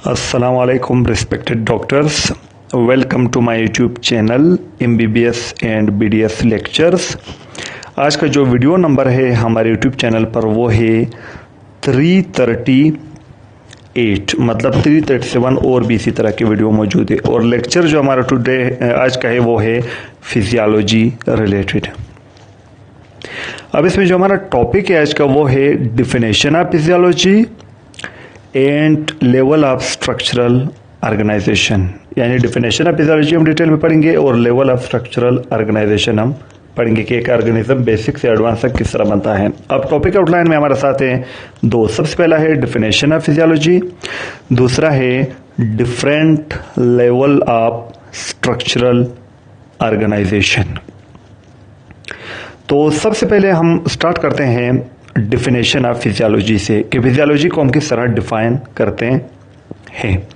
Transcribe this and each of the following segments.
Assalamu alaikum respected doctors. Welcome to my YouTube channel MBBS and BDS lectures. आज का जो video number है हमारे YouTube चैनल पर वो है 338, मतलब 337 और भी इसी तरह के वीडियो मौजूद है। और लेक्चर जो हमारा टुडे आज का है वो है फिजियोलॉजी रिलेटेड। अब इसमें जो हमारा टॉपिक है आज का वो है definition of physiology and level of structural organisation, यानी डिफिनेशन ऑफ फिजियोलॉजी हम डिटेल में पढ़ेंगे और लेवल ऑफ स्ट्रक्चरल ऑर्गेनाइजेशन हम पढ़ेंगे कि एक ऑर्गेनिज्म बेसिक से एडवांस तक किस तरह बनता है। अब टॉपिक आउटलाइन में हमारे साथ है दो। सबसे पहला है डिफिनेशन ऑफ फिजियोलॉजी, दूसरा है different level of structural organisation. तो सबसे पहले हम स्टार्ट करते हैं डिफिनेशन ऑफ फिजियोलॉजी से कि फिजियोलॉजी को हम किस तरह डिफाइन करते हैं।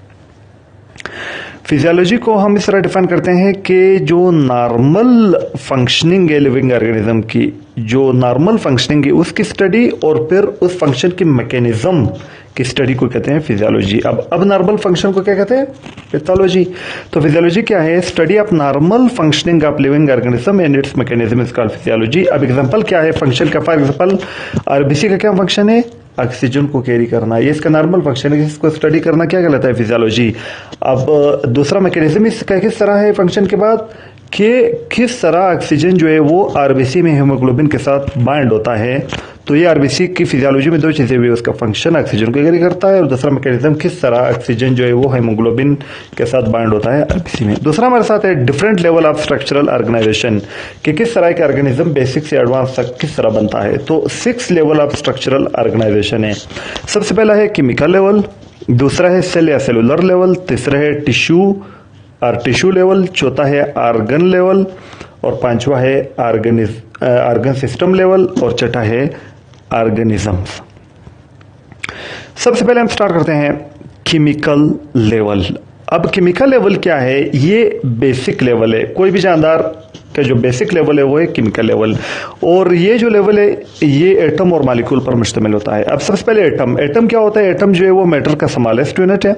फिजियोलॉजी को हम इस तरह डिफाइन करते हैं कि जो नॉर्मल फंक्शनिंग है लिविंग ऑर्गेनिज्म की, जो नॉर्मल फंक्शनिंग है उसकी स्टडी और फिर उस फंक्शन की मैकेनिज्म की स्टडी को कहते हैं फिजियोलॉजी। अब नॉर्मल फंक्शन को क्या कहते हैं? पैथोलॉजी। तो फिजियोलॉजी क्या है? Study of normal functioning of living organism and it's mechanism is called physiology. अब एग्जांपल क्या है फंक्शन का? फॉर एग्जांपल आरबीसी का क्या फंक्शन है? ऑक्सीजन को कैरी करना, ये इसका नॉर्मल फंक्शन है, इसको स्टडी करना क्या कहलाता है? फिजियोलॉजी। अब दूसरा मैकेनिज्म इसका किस तरह है फंक्शन के बाद कि किस तरह ऑक्सीजन जो है वो आरबीसी में हीमोग्लोबिन के साथ बाइंड होता है। तो ये आरबीसी की फिजियोलॉजी में दो चीजें भी, उसका फंक्शन ऑक्सीजन को कैरी करता है और दूसरा मैकेनिज्म किस तरह ऑक्सीजन जो है वो हीमोग्लोबिन के साथ बाइंड होता है आरबीसी में। दूसरा हमारे साथ है different level of structural organisation, कि किस तरह के ऑर्गेनिज्म बेसिक से एडवांस तक किस तरह बनता है। तो 6 लेवल ऑफ स्ट्रक्चरल ऑर्गेनाइजेशन है। सबसे पहला है केमिकल लेवल, दूसरा है सेल या सेलुलर लेवल, तीसरा है टिश्यू लेवल, चौथा है ऑर्गन लेवल और पांचवा है ऑर्गन सिस्टम लेवल और छठा है ऑर्गेनिजम्स। सबसे पहले हम स्टार्ट करते हैं केमिकल लेवल। अब केमिकल लेवल क्या है? ये बेसिक लेवल है। कोई भी जानदार का जो बेसिक लेवल है वो है केमिकल लेवल, और ये जो लेवल है ये एटम और मॉलिक्यूल पर मुश्तमिल होता है। अब सबसे पहले एटम क्या होता है? एटम जो है वो मैटर का स्मॉलेस्ट यूनिट है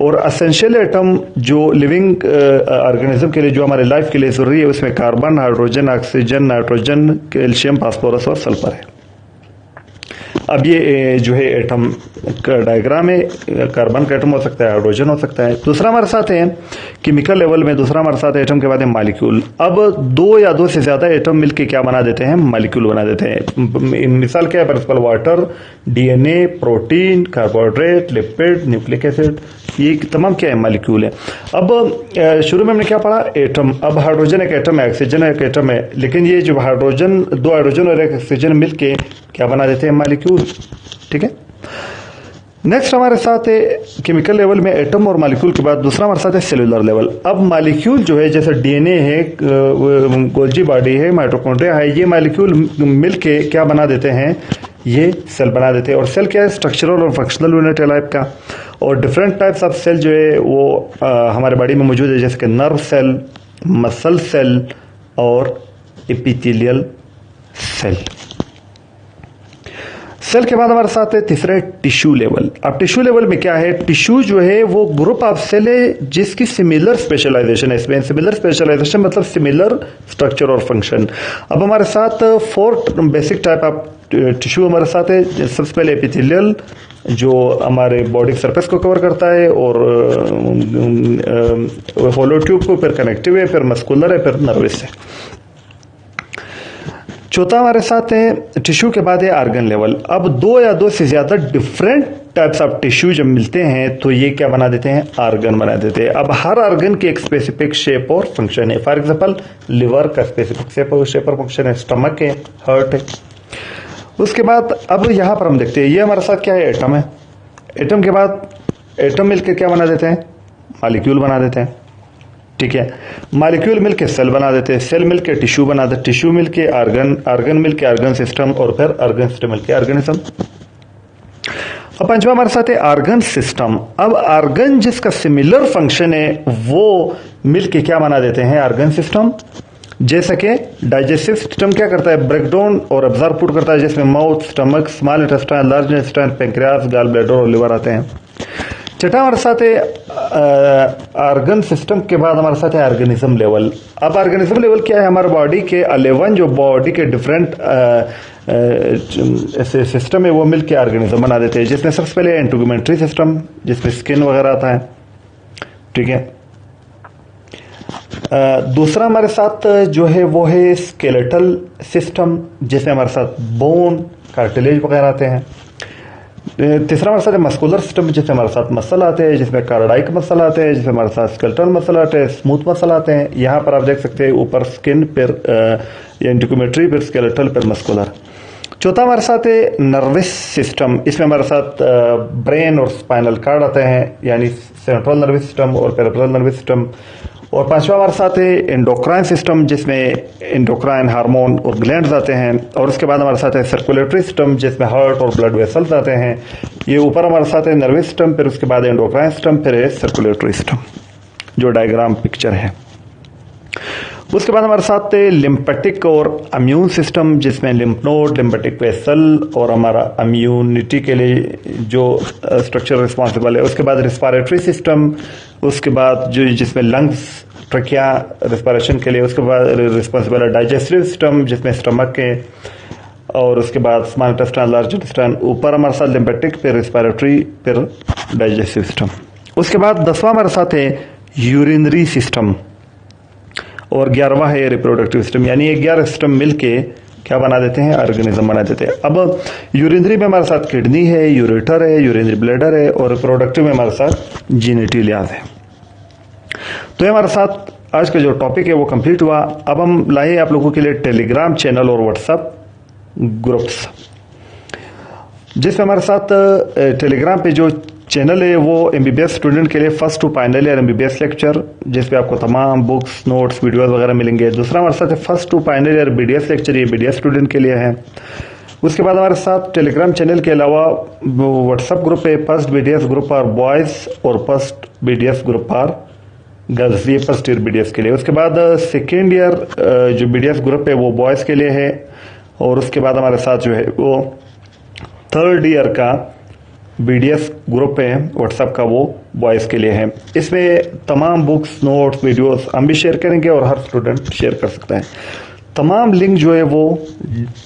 और एसेंशियल एटम जो लिविंग ऑर्गेनिज्म के लिए, जो हमारे लाइफ के लिए जरूरी है, उसमें carbon, hydrogen, oxygen, nitrogen, calcium, phosphorus और सल्फर है। अब ये जो है एटम का डायग्राम है, कार्बन का एटम हो सकता है, हाइड्रोजन हो सकता है। दूसरा हमारे साथ है केमिकल लेवल में, दूसरा हमारे साथ एटम के बाद है मॉलिक्यूल। अब दो या दो से ज्यादा एटम मिलके क्या बना देते हैं? मॉलिक्यूल बना देते हैं। मिसाल क्या है? Principal water, DNA, protein, carbohydrate, lipid, nucleic acid, ये तमाम क्या है? मॉलिक्यूल है। अब शुरू में हमने क्या पढ़ा? एटम। अब हाइड्रोजन एक एटम है, ऑक्सीजन एक एटम है, लेकिन ये जो दो हाइड्रोजन और एक ऑक्सीजन मिलके क्या बना देते हैं? मॉलिक्यूल। ठीक है। नेक्स्ट हमारे साथ है केमिकल लेवल में एटम और मॉलिक्यूल के बाद दूसरा हमारे साथ है सेलुलर लेवल। अब मॉलिक्यूल जो है, जैसे डीएनए है, गोल्जी बॉडी है, माइटोकॉन्ड्रिया है, ये मॉलिक्यूल मिलके क्या बना देते हैं? ये सेल बना देते हैं। और सेल क्या है? स्ट्रक्चरल और फंक्शनल यूनिट है लाइफ का। और डिफरेंट टाइप्स ऑफ सेल जो है वो हमारे बॉडी में मौजूद है, जैसे कि नर्व सेल, मसल सेल और एपिथेलियल सेल। सेल के बाद हमारे साथ है तीसरा टिश्यू लेवल। अब टिश्यू लेवल में क्या है? टिश्यू जो है वो ग्रुप ऑफ सेल है जिसकी सिमिलर स्पेशलाइजेशन है। इसमें सिमिलर स्पेशलाइजेशन मतलब सिमिलर स्ट्रक्चर और फंक्शन। अब हमारे साथ 4 बेसिक टाइप ऑफ टिश्यू हमारे साथ है। सबसे पहले एपिथेलियल, जो हमारे बॉडी सरफेस को कवर करता है और होलो ट्यूब को, फिर कनेक्टिव है, फिर मस्कुलर है, फिर नर्वस है। चौथा हमारे साथ है टिश्यू के बाद है ऑर्गन लेवल। अब 2 या 2 से ज्यादा डिफरेंट टाइप्स ऑफ टिश्यू जब मिलते हैं तो ये क्या बना देते हैं? ऑर्गन बना देते हैं। अब हर ऑर्गन की एक स्पेसिफिक शेप और फंक्शन है। फॉर एग्जांपल लिवर का स्पेसिफिक शेप और फंक्शन है, स्टमक है, हार्ट है। उसके बाद अब यहां पर हम देखते हैं ये हमारे साथ क्या है? एटम है। एटम के बाद एटम मिलकर क्या बना देते हैं? मॉलिक्यूल बना देते हैं। ठीक है। मॉलिक्यूल मिलके सेल बना देते हैं, सेल मिलके टिश्यू बना देते, टिश्यू मिलके ऑर्गन मिलके ऑर्गन सिस्टम और फिर ऑर्गन सिस्टम मिलके ऑर्गेनिज्म। अब पांचवा हमारे साथ है ऑर्गन सिस्टम। अब ऑर्गन जिसका सिमिलर फंक्शन है वो मिलके क्या बना देते हैं? Organ system. जैसा कि डाइजेस्टिव सिस्टम क्या करता है? ब्रेकडाउन और अब्जॉर्ब फूड करता है, जिसमें mouth, stomach, small intestine, large intestine, pancreas, gall bladder और लिवर आते हैं। छठा हमारे साथ है ऑर्गन सिस्टम के बाद हमारे साथ है ऑर्गेनिज्म लेवल। अब ऑर्गेनिज्म लेवल क्या है? हमारे बॉडी के 11 जो बॉडी के डिफरेंट ऐसे सिस्टम है वो मिलके ऑर्गेनिज्म बना देते हैं, जिसमें सबसे पहले इंटीग्यूमेंट्री सिस्टम जिसमें स्किन वगैरह आता है, ठीक है। दूसरा हमारे साथ जो है वो है स्केलेटल सिस्टम जिसमें हमारे साथ बोन कार्टिलेज वगैरह आते हैं। तीसरा हमारे साथ मस्कुलर सिस्टम जिसमें हमारे साथ मसल आते हैं, जिसमें कार्डियक मसल आते हैं, जिसमें हमारे साथ स्केलेटल मसल आते हैं, स्मूथ मसल आते हैं। यहाँ पर आप देख सकते हैं ऊपर स्किन, फिर इंटीग्यूमेंट्री, फिर स्केलेटल, फिर मस्कुलर। चौथा हमारे साथ है नर्वस सिस्टम, इसमें हमारे साथ ब्रेन और स्पाइनल कार्ड आते हैं, यानी सेंट्रल नर्वस सिस्टम और पेरिफेरल नर्वस सिस्टम। और पांचवा हमारे साथ है एंडोक्राइन सिस्टम जिसमें एंडोक्राइन हार्मोन और ग्लैंड्स आते हैं। और उसके बाद हमारे साथ है सर्कुलेटरी सिस्टम जिसमें हार्ट और ब्लड वेसल्स आते हैं। ये ऊपर हमारे साथ है नर्वस सिस्टम, फिर उसके बाद एंडोक्राइन सिस्टम, फिर है सर्कुलेटरी सिस्टम जो डायग्राम पिक्चर है। उसके बाद हमारे साथ है लिम्फेटिक और इम्यून सिस्टम जिसमें लिम्फ नोड, लिम्फेटिक वेसल और हमारा इम्यूनिटी के लिए जो स्ट्रक्चर रिस्पॉन्सिबल है। उसके बाद रिस्पायरेटरी सिस्टम, उसके बाद जो जिसमें लंग्स, ट्रकिया रिस्पायरेशन के लिए। उसके बाद रिस्पॉन्सिबल है डाइजेस्टिव सिस्टम जिसमें स्टमक है। और उसके बाद स्मॉल इंटेस्टाइन, लार्ज इंटेस्टाइन। ऊपर हमारे साथ लिम्फेटिक, फिर रिस्पायरेटरी, फिर डाइजेस्टिव सिस्टम। उसके बाद 10वां हमारे साथ है यूरिनरी सिस्टम और 11वां है रिप्रोडक्टिव सिस्टम, यानी ये 11 सिस्टम मिलके क्या बना देते हैं? ऑर्गेनिज्म बना देते हैं। अब यूरिनरी में हमारे साथ किडनी है, यूरेटर है, यूरिनरी ब्लैडर है और रिप्रोडक्टिव में हमारे साथ जीनिटिलियाज है। तो ये हमारे साथ आज का जो टॉपिक है वो कंप्लीट हुआ। अब हम लाए आप लोगों के लिए टेलीग्राम चैनल और व्हाट्सएप ग्रुप्स, जिसमें हमारे साथ टेलीग्राम पे जो चैनल है वो एमबीबीएस स्टूडेंट के लिए first to final year MBBS lecture, जिसपे आपको तमाम बुक्स, नोट्स, वीडियोस वगैरह मिलेंगे। दूसरा हमारे साथ है first to final year BDS lecture, ये बीडीएस स्टूडेंट के लिए है। उसके बाद हमारे साथ टेलीग्राम चैनल के अलावा व्हाट्सएप ग्रुप है, first BDS group for boys और first BDS group for girls, ये फर्स्ट ईयर बीडीएस के लिए। उसके बाद सेकेंड ईयर जो बीडीएस ग्रुप है वो बॉयज के लिए है। और उसके बाद हमारे साथ जो है वो थर्ड ईयर का बीडीएस ग्रुप है व्हाट्सएप का, वो बॉयज के लिए है। इसमें तमाम बुक्स, नोट्स, वीडियोस हम भी शेयर करेंगे और हर स्टूडेंट शेयर कर सकता है। तमाम लिंक जो है वो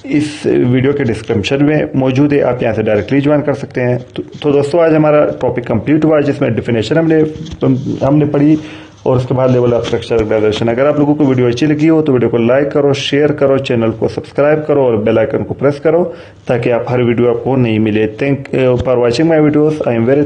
इस वीडियो के डिस्क्रिप्शन में मौजूद है, आप यहाँ से डायरेक्टली ज्वाइन कर सकते हैं। तो दोस्तों आज हमारा टॉपिक कंप्लीट हुआ जिसमें डेफिनेशन हमने पढ़ी और उसके बाद लेवल ऑफ स्ट्रक्चर ऑर्गेनाइजेशन। अगर आप लोगों को वीडियो अच्छी लगी हो तो वीडियो को लाइक करो, शेयर करो, चैनल को सब्सक्राइब करो और बेल आइकन को प्रेस करो ताकि आप हर वीडियो आपको नहीं मिले। Thank for watching my videos. I am very